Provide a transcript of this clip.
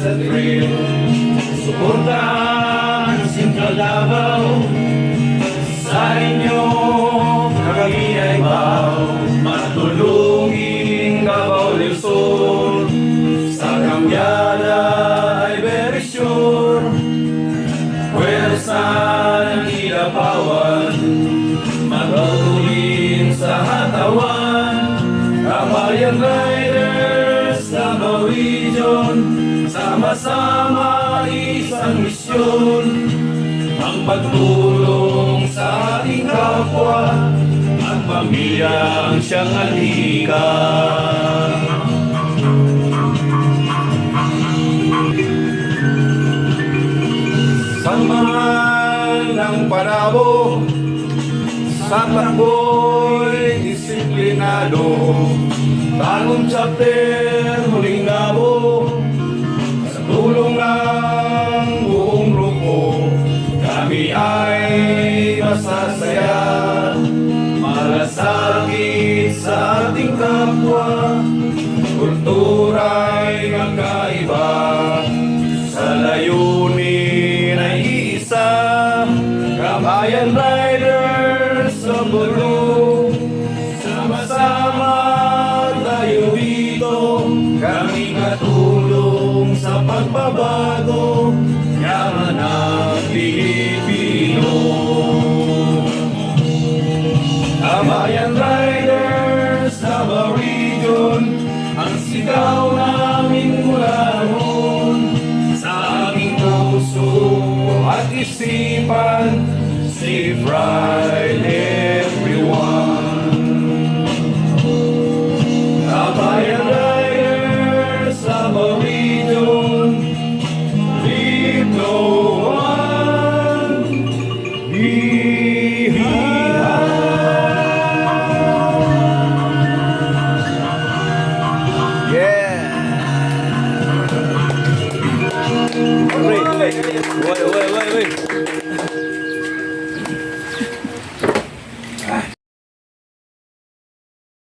sa trail. Suportahan Central Davao sa inyong kagagiyay baw. Matulungin Davao del Sur sa kambyada ay very sure. Pwersa ng ilapawan, matulin sa hatawan. Kabayan Riders sa Region, sama-sama isang misyon. Ang pagtulong sa ating kapwa at pamilyang siyang alika. Samahan ng Panabo, sa takbo'y disiplinado. Bagong chapter, huling labo, sa tulong ng buong grupo, kami ay masasaya. Malasakit sa ating kapwa, kultura'y magkaiba, sa layunin ay iisa. Kabayan Riders sa Bulu, sama-sama tayo dito. Kami katulong sa pagbabago, yaman ang Pilipino. Kabayan Riders sa Region, ang sigaw namin mula noon. Sa aming puso at isipan, safe ride everyone. Kabayan Riders sa Region, leave no one behind. Yeah! Wait.